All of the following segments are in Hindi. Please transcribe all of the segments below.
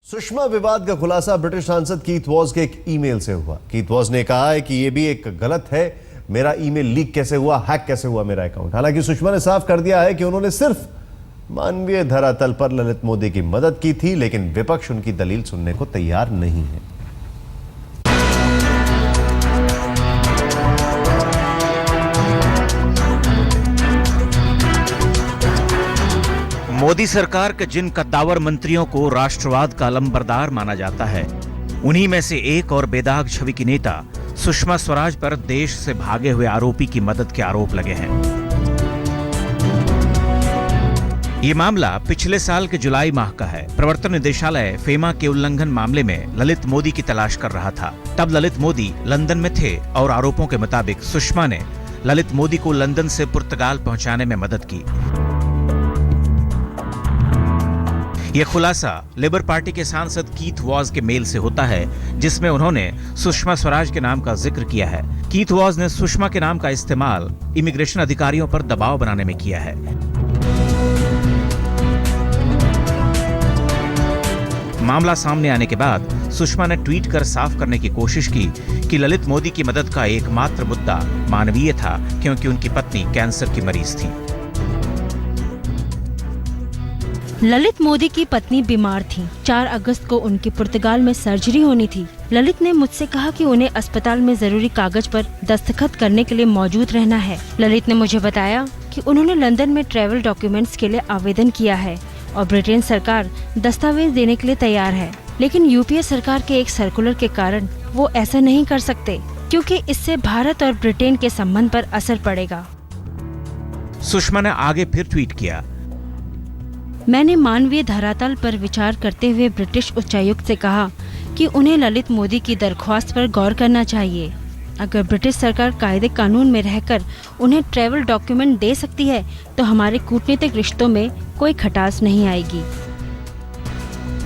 सुषमा विवाद का खुलासा ब्रिटिश सांसद कीथ वॉज के एक ईमेल से हुआ। कीथ वॉज ने कहा है कि यह भी एक गलत है, मेरा ईमेल लीक कैसे हुआ, हैक कैसे हुआ मेरा अकाउंट। हालांकि सुषमा ने साफ कर दिया है कि उन्होंने सिर्फ मानवीय धरातल पर ललित मोदी की मदद की थी, लेकिन विपक्ष उनकी दलील सुनने को तैयार नहीं है। मोदी सरकार के जिन कद्दावर मंत्रियों को राष्ट्रवाद का अलंबरदार माना जाता है, उन्हीं में से एक और बेदाग छवि की नेता सुषमा स्वराज पर देश से भागे हुए आरोपी की मदद के आरोप लगे हैं। ये मामला पिछले साल के जुलाई माह का है। प्रवर्तन निदेशालय फेमा के उल्लंघन मामले में ललित मोदी की तलाश कर रहा था। तब ललित मोदी लंदन में थे और आरोपों के मुताबिक सुषमा ने ललित मोदी को लंदन से पुर्तगाल पहुंचाने में मदद की। यह खुलासा लेबर पार्टी के सांसद कीथ वॉज के मेल से होता है, जिसमें उन्होंने सुषमा स्वराज के नाम का जिक्र किया है। कीथ वॉज ने सुषमा के नाम का इस्तेमाल इमिग्रेशन अधिकारियों पर दबाव बनाने में किया है। मामला सामने आने के बाद सुषमा ने ट्वीट कर साफ करने की कोशिश की कि ललित मोदी की मदद का एकमात्र मुद्दा मानवीय था, क्योंकि उनकी पत्नी कैंसर की मरीज थी। ललित मोदी की पत्नी बीमार थी। 4 अगस्त को उनकी पुर्तगाल में सर्जरी होनी थी। ललित ने मुझसे कहा कि उन्हें अस्पताल में जरूरी कागज पर दस्तखत करने के लिए मौजूद रहना है। ललित ने मुझे बताया कि उन्होंने लंदन में ट्रैवल डॉक्यूमेंट्स के लिए आवेदन किया है और ब्रिटेन सरकार दस्तावेज देने के लिए तैयार है, लेकिन यूपीए सरकार के एक सर्कुलर के कारण वो ऐसा नहीं कर सकते, क्योंकि इससे भारत और ब्रिटेन के संबंध पर असर पड़ेगा। सुषमा ने आगे फिर ट्वीट किया, मैंने मानवीय धरातल पर विचार करते हुए ब्रिटिश उच्चायुक्त से कहा कि उन्हें ललित मोदी की दरख्वास्त पर गौर करना चाहिए। अगर ब्रिटिश सरकार कायदे कानून में रहकर उन्हें ट्रैवल डॉक्यूमेंट दे सकती है, तो हमारे कूटनीतिक रिश्तों में कोई खटास नहीं आएगी।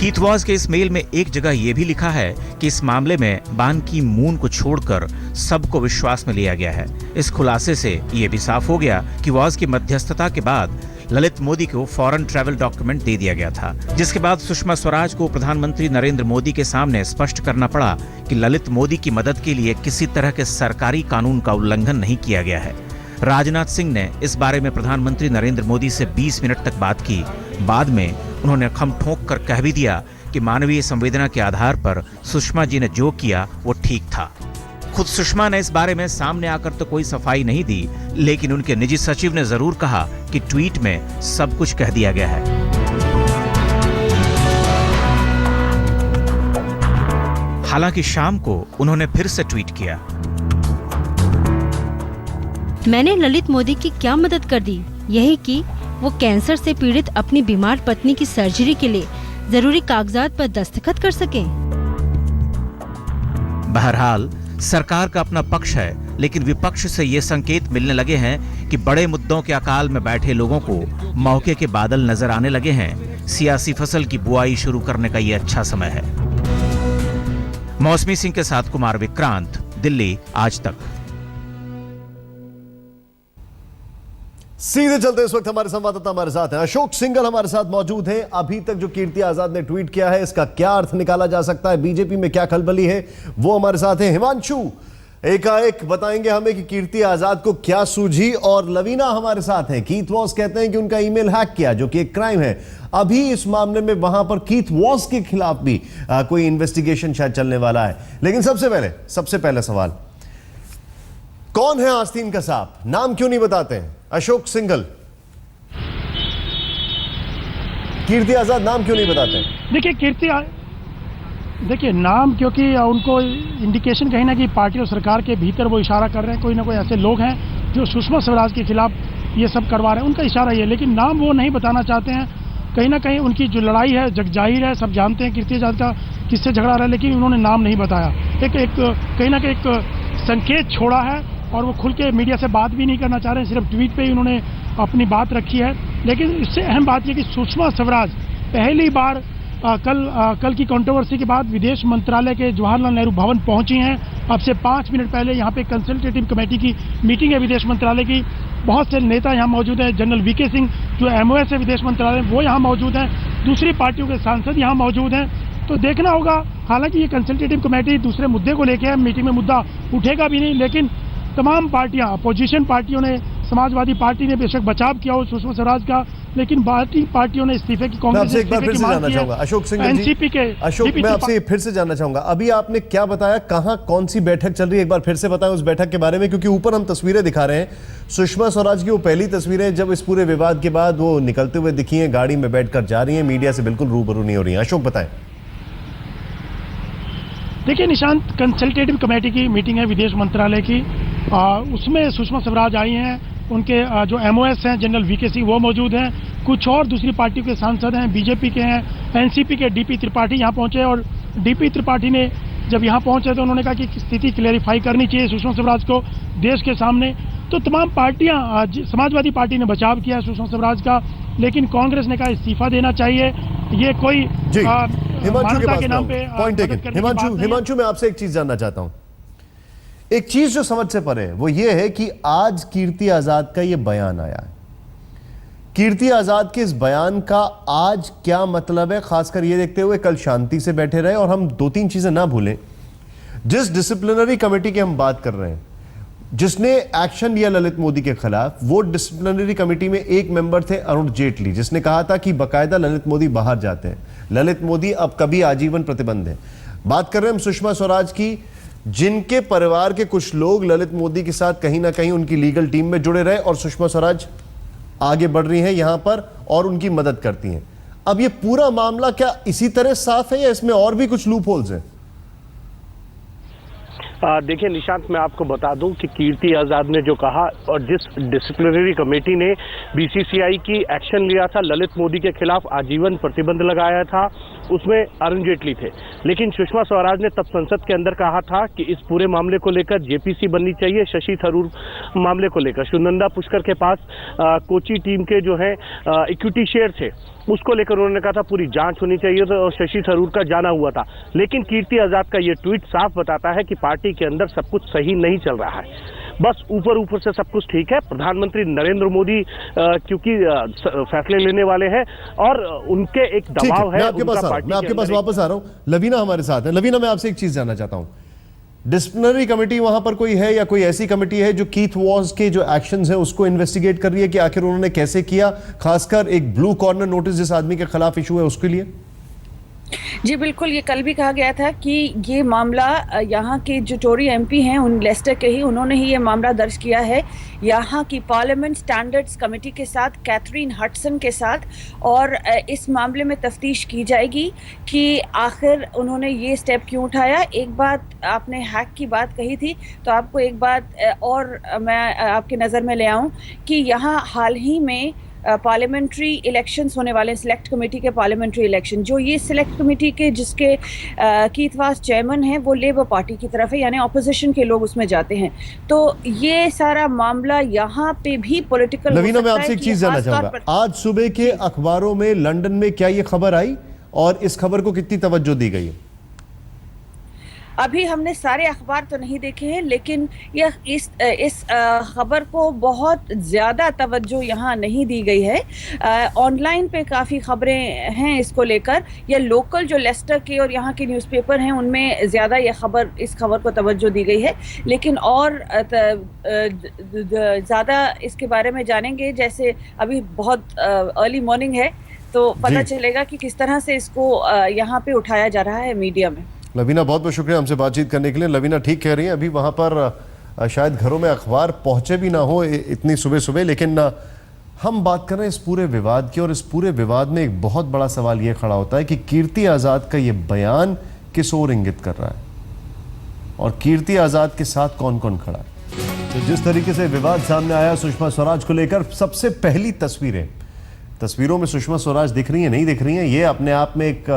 कीथ वॉज के इस मेल में एक जगह यह भी लिखा है कि इस मामले में बान की मून को छोड़कर सबको विश्वास में लिया गया है। इस खुलासे से यह भी साफ हो गया कि वॉज की मध्यस्थता के बाद ललित मोदी को फॉरेन ट्रैवल डॉक्यूमेंट दे दिया गया था, जिसके बाद सुषमा स्वराज को प्रधानमंत्री नरेंद्र मोदी के सामने स्पष्ट करना पड़ा कि ललित मोदी की मदद के लिए किसी तरह के सरकारी कानून का उल्लंघन नहीं किया गया है। राजनाथ सिंह ने इस बारे में प्रधानमंत्री नरेंद्र मोदी से 20 मिनट तक बात की। बाद में उन्होंने खम ठोक कर कह भी दिया कि मानवीय संवेदना के आधार पर सुषमा जी ने जो किया वो ठीक था। खुद सुषमा ने इस बारे में सामने आकर तो कोई सफाई नहीं दी, लेकिन उनके निजी सचिव ने जरूर कहा कि ट्वीट में सब कुछ कह दिया गया है। हालांकि शाम को उन्होंने फिर से ट्वीट किया, मैंने ललित मोदी की क्या मदद कर दी, यही कि वो कैंसर से पीड़ित अपनी बीमार पत्नी की सर्जरी के लिए जरूरी कागजात पर दस्तखत कर सके। बहरहाल सरकार का अपना पक्ष है, लेकिन विपक्ष से ये संकेत मिलने लगे हैं कि बड़े मुद्दों के अकाल में बैठे लोगों को मौके के बादल नजर आने लगे हैं। सियासी फसल की बुआई शुरू करने का ये अच्छा समय है। मौसमी सिंह के साथ कुमार विक्रांत, दिल्ली आज तक। सीधे चलते इस वक्त हमारे संवाददाता हमारे साथ हैं, अशोक सिंघल हमारे साथ मौजूद हैं। अभी तक जो कीर्ति आजाद ने ट्वीट किया है, इसका क्या अर्थ निकाला जा सकता है, बीजेपी में क्या खलबली है, वो हमारे साथ हैं। हिमांशु एकाएक बताएंगे हमें कि कीर्ति आजाद को क्या सूझी, और लवीना हमारे साथ हैं। कीथ वॉज कहते हैं कि उनका ईमेल हैक किया, जो कि एक क्राइम है। अभी इस मामले में वहां पर कीथ वॉज के खिलाफ भी कोई इन्वेस्टिगेशन शायद चलने वाला है। लेकिन सबसे पहले सवाल, कौन है आस्तीन का सांप, नाम क्यों नहीं बताते हैं? अशोक सिंघल, कीर्ति आजाद नाम क्यों नहीं बताते? देखिए नाम, क्योंकि उनको इंडिकेशन कहीं ना कहीं पार्टी और सरकार के भीतर वो इशारा कर रहे हैं, कोई ना कोई ऐसे लोग हैं जो सुषमा स्वराज के खिलाफ ये सब करवा रहे हैं, उनका इशारा ये है। लेकिन नाम वो नहीं बताना चाहते हैं। कहीं ना कहीं उनकी जो लड़ाई है जग जाहिर है, सब जानते हैं कीर्ति आजाद का किससे झगड़ा रहा है, लेकिन उन्होंने नाम नहीं बताया। कहीं ना कहीं एक संकेत छोड़ा है, और वो खुल के मीडिया से बात भी नहीं करना चाह रहे हैं, सिर्फ ट्वीट पे ही उन्होंने अपनी बात रखी है। लेकिन इससे अहम बात यह कि सुषमा स्वराज पहली बार कल की कंट्रोवर्सी के बाद विदेश मंत्रालय के जवाहरलाल नेहरू भवन पहुंची हैं। अब से 5 मिनट पहले यहाँ पे कंसल्टेटिव कमेटी की मीटिंग है विदेश मंत्रालय की। बहुत से नेता यहाँ मौजूद हैं। जनरल वीके सिंह जो एमओएस है विदेश मंत्रालय, वो यहाँ मौजूद हैं। दूसरी पार्टियों के सांसद यहाँ मौजूद हैं। तो देखना होगा। हालांकि ये कंसल्टेटिव कमेटी दूसरे मुद्दे को लेके है, मीटिंग में मुद्दा उठेगा भी नहीं, लेकिन तमाम पार्टियां, अपोजिशन पार्टियों ने, समाजवादी पार्टी ने बेशक बचाव किया हो सुषमा स्वराज का, लेकिन बाकी पार्टियों ने इस्तीफे की, कांग्रेस ने एक बार फिर से जानना चाहूंगा अशोक सिंह जी, एनसीपी के, अशोक मैं आपसे फिर से जानना चाहूंगा, अभी आपने क्या बताया, कहां कौन सी बैठक चल रही है, एक बार फिर से बताएं उस बैठक के बारे में, क्योंकि ऊपर हम तस्वीरें दिखा रहे हैं सुषमा स्वराज की, वो पहली तस्वीरें जब इस पूरे विवाद के बाद वो निकलते हुए दिखी हैं, गाड़ी में बैठकर जा रही हैं, मीडिया से बिल्कुल रूबरू नहीं हो रही हैं। अशोक बताएं। देखिए निशांत, कंसल्टेटिव कमेटी की मीटिंग है विदेश मंत्रालय की, उसमें सुषमा स्वराज आई हैं, उनके जो एमओएस हैं जनरल वीके सिंह वो मौजूद हैं, कुछ और दूसरी पार्टियों के सांसद हैं, बीजेपी के हैं, एनसीपी के डीपी त्रिपाठी यहाँ पहुंचे, और डीपी त्रिपाठी ने जब यहाँ पहुंचे तो उन्होंने कहा कि स्थिति क्लेरिफाई करनी चाहिए सुषमा स्वराज को देश के सामने। तो तमाम पार्टियां, समाजवादी पार्टी ने बचाव किया सुषमा स्वराज का, लेकिन कांग्रेस ने कहा इस्तीफा देना चाहिए, ये कोई हिमांशु के नाम पे पॉइंट टेकन। हिमांशु मैं आपसे एक चीज जानना चाहता हूं, एक चीज जो समझ से परे है वो ये है कि आज कीर्ति आजाद का ये बयान आया है, कीर्ति आजाद के इस बयान का आज क्या मतलब है, खासकर ये देखते हुए कल शांति से बैठे रहे, और हम दो तीन चीजें ना भूलें, जिस डिसिप्लिनरी कमेटी की हम बात कर रहे हैं जिसने एक्शन लिया ललित मोदी के खिलाफ, वो डिसिप्लिनरी कमेटी में एक मेंबर थे अरुण जेटली, जिसने कहा था कि बकायदा ललित मोदी बाहर जाते हैं, ललित मोदी अब कभी आजीवन प्रतिबंध है। बात कर रहे हैं हम सुषमा स्वराज की, जिनके परिवार के कुछ लोग ललित मोदी के साथ कहीं ना कहीं उनकी लीगल टीम में जुड़े रहे, और सुषमा स्वराज आगे बढ़ रही हैं यहां पर और उनकी मदद करती हैं। अब ये पूरा मामला क्या इसी तरह साफ है या इसमें और भी कुछ लूप होल्स हैं? देखिए निशांत, मैं आपको बता दूं कि कीर्ति आजाद ने जो कहा और जिस डिसिप्लिनरी कमेटी ने बीसीसीआई की एक्शन लिया था, ललित मोदी के खिलाफ आजीवन प्रतिबंध लगाया था, उसमें अरुण जेटली थे, लेकिन सुषमा स्वराज ने तब संसद के अंदर कहा था कि इस पूरे मामले को लेकर जेपीसी बननी चाहिए। शशि थरूर मामले को लेकर सुनंदा पुष्कर के पास कोची टीम के जो है इक्विटी शेयर थे, उसको लेकर उन्होंने कहा था पूरी जांच होनी चाहिए, तो शशि थरूर का जाना हुआ था। लेकिन कीर्ति आजाद का ये ट्वीट साफ बताता है कि पार्टी के अंदर सब कुछ सही नहीं चल रहा है, बस ऊपर ऊपर से सब कुछ ठीक है। प्रधानमंत्री नरेंद्र मोदी क्योंकि फैसले लेने वाले हैं और उनके एक दबाव है। मैं आपके पास वापस आ रहा हूं, लवीना हमारे साथ है। लवीना, मैं आपसे एक चीज जानना चाहता हूं, डिसिप्लिनरी कमेटी वहां पर कोई है या कोई ऐसी कमेटी है जो कीथ वॉज के जो एक्शंस हैं उसको इन्वेस्टिगेट कर रही है कि आखिर उन्होंने कैसे किया, खासकर एक ब्लू कॉर्नर नोटिस जिस आदमी के खिलाफ इशू है उसके लिए? जी बिल्कुल, ये कल भी कहा गया था कि ये मामला यहाँ के जो टोरी एमपी हैं उन लेस्टर के ही, उन्होंने ही ये मामला दर्ज किया है यहाँ की पार्लियामेंट स्टैंडर्ड्स कमेटी के साथ, कैथरीन हडसन के साथ, और इस मामले में तफ्तीश की जाएगी कि आखिर उन्होंने ये स्टेप क्यों उठाया। एक बात आपने हैक की बात कही थी, तो आपको एक बात और मैं आपके नज़र में ले आऊँ कि यहाँ हाल ही में पार्लियामेंट्री इलेक्शंस होने वाले, सिलेक्ट कमेटी के पार्लियामेंट्री इलेक्शन, जो ये सिलेक्ट कमेटी के जिसके कीथ वास चेयरमैन हैं वो लेबर पार्टी की तरफ है, यानी ऑपोजिशन के लोग उसमें जाते हैं। तो ये सारा मामला यहाँ पे भी पॉलिटिकल। लवीना, मैं आपसे एक चीज जानना चाहूंगा, आज सुबह के अखबारों में लंदन में क्या ये खबर आई और इस खबर को कितनी तवज्जो दी गई है? अभी हमने सारे अखबार तो नहीं देखे हैं, लेकिन यह इस खबर को बहुत ज़्यादा तवज्जो यहाँ नहीं दी गई है। ऑनलाइन पे काफ़ी खबरें हैं इसको लेकर, या लोकल जो लेस्टर के और यहाँ के न्यूज़पेपर हैं उनमें ज़्यादा इस खबर को तवज्जो दी गई है, लेकिन और ज़्यादा इसके बारे में जानेंगे। जैसे अभी बहुत अर्ली मॉर्निंग है, तो पता चलेगा कि किस तरह से इसको यहाँ पे उठाया जा रहा है मीडिया में। लवीना, बहुत बहुत शुक्रिया हमसे बातचीत करने के लिए। लवीना ठीक कह रही हैं, अभी वहां पर शायद घरों में अखबार पहुंचे भी ना हो इतनी सुबह सुबह, लेकिन हम बात कर रहे हैं इस पूरे विवाद की, और इस पूरे विवाद में एक बहुत बड़ा सवाल यह खड़ा होता है कि कीर्ति आजाद का यह बयान किस ओर इंगित कर रहा है और कीर्ति आजाद के साथ कौन कौन खड़ा है। तो जिस तरीके से विवाद सामने आया सुषमा स्वराज को लेकर, सबसे पहली तस्वीरों में सुषमा स्वराज दिख रही है, नहीं दिख रही है, ये अपने आप में एक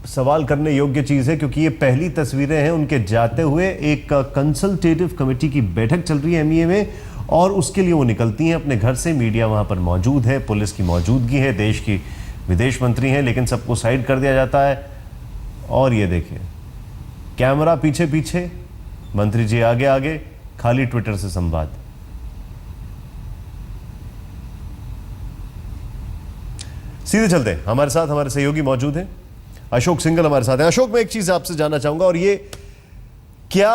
सवाल करने योग्य चीज है, क्योंकि ये पहली तस्वीरें हैं उनके जाते हुए। एक कंसल्टेटिव कमेटी की बैठक चल रही है एमईए में, और उसके लिए वो निकलती हैं अपने घर से, मीडिया वहां पर मौजूद है, पुलिस की मौजूदगी है, देश की विदेश मंत्री हैं, लेकिन सबको साइड कर दिया जाता है। और ये देखिए, कैमरा पीछे पीछे, मंत्री जी आगे आगे, खाली ट्विटर से संवाद। सीधे चलते हैं, हमारे साथ हमारे सहयोगी मौजूद हैं, अशोक सिंघल हमारे साथ हैं। अशोक, मैं एक चीज आपसे जानना चाहूंगा, और ये क्या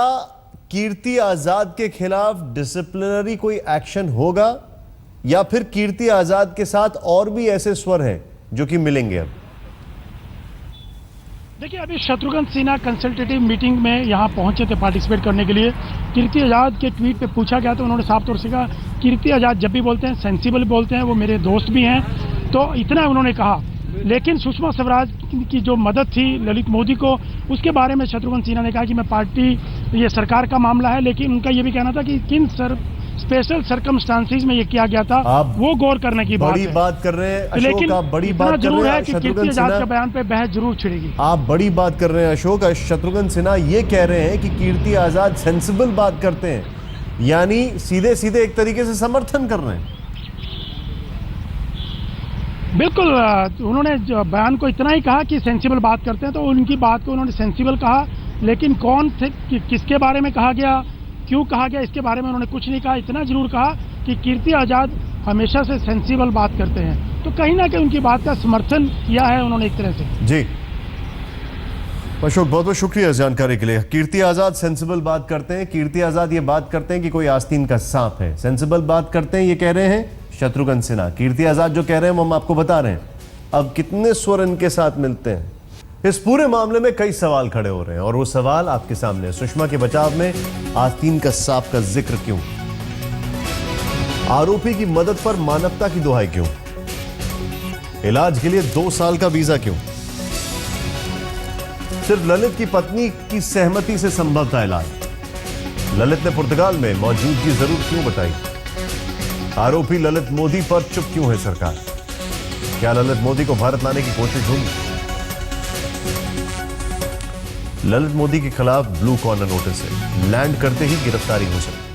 कीर्ति आजाद के खिलाफ डिसिप्लिनरी कोई एक्शन होगा या फिर कीर्ति आजाद के साथ और भी ऐसे स्वर हैं जो कि मिलेंगे? अब देखिए, अभी शत्रुघ्न सिन्हा कंसल्टेटिव मीटिंग में यहाँ पहुंचे थे पार्टिसिपेट करने के लिए। कीर्ति आजाद के ट्वीट पे पूछा गया तो उन्होंने साफ तौर से कहा कीर्ति आजाद जब भी बोलते हैं सेंसिबल बोलते हैं, वो मेरे दोस्त भी हैं, तो इतना उन्होंने कहा। लेकिन सुषमा स्वराज की जो मदद थी ललित मोदी को, उसके बारे में शत्रुघ्न सिन्हा ने कहा कि मैं पार्टी, ये सरकार का मामला है, लेकिन उनका ये भी कहना था कि किन स्पेशल सर्कमस्टांसिस में ये किया गया था, आप वो गौर करने की बात है। बड़ी बात कर रहे हैं अशोक, लेकिन आप बड़ी बात कर जरूर रहे है हैं कि शत्रुघ्न कीर्ति आजाद सिन्हा, के बयान पे बहस जरूर छिड़ेगी। आप बड़ी बात कर रहे हैं अशोक। शत्रुघ्न सिन्हा ये कह रहे हैं कि कीर्ति आजाद सेंसिबल बात करते हैं, यानी सीधे सीधे एक तरीके से समर्थन कर रहे हैं। बिल्कुल, उन्होंने बयान को इतना ही कहा कि सेंसिबल बात करते हैं, तो उनकी बात को उन्होंने सेंसिबल कहा, लेकिन कौन थे, किसके बारे में कहा गया, क्यों कहा गया, इसके बारे में उन्होंने कुछ नहीं कहा। इतना जरूर कहा कि कीर्ति आजाद हमेशा से सेंसिबल बात करते हैं, तो कहीं ना कहीं उनकी बात का समर्थन किया है उन्होंने एक तरह से। जी अशोक, बहुत बहुत शुक्रिया इस जानकारी के लिए। कीर्ति आजाद सेंसिबल बात करते हैं, कीर्ति आजाद ये बात करते हैं कि कोई आस्तीन का सांप है, सेंसिबल बात करते हैं, ये कह रहे हैं शत्रुघ्न सिन्हा। कीर्ति आजाद जो कह रहे हैं वो हम आपको बता रहे हैं। अब कितने स्वर इनके साथ मिलते हैं, इस पूरे मामले में कई सवाल खड़े हो रहे हैं, और वो सवाल आपके सामने। सुषमा के बचाव में आस्तीन का सांप का जिक्र क्यों? आरोपी की मदद पर मानवता की दुहाई क्यों? इलाज के लिए 2 साल का वीजा क्यों? सिर्फ ललित की पत्नी की सहमति से संभव था इलाज। ललित ने पुर्तगाल में मौजूदगी जरूर क्यों बताई? आरोपी ललित मोदी पर चुप क्यों है सरकार? क्या ललित मोदी को भारत लाने की कोशिश होगी? ललित मोदी के खिलाफ ब्लू कॉर्नर नोटिस है, लैंड करते ही गिरफ्तारी हो सकती है।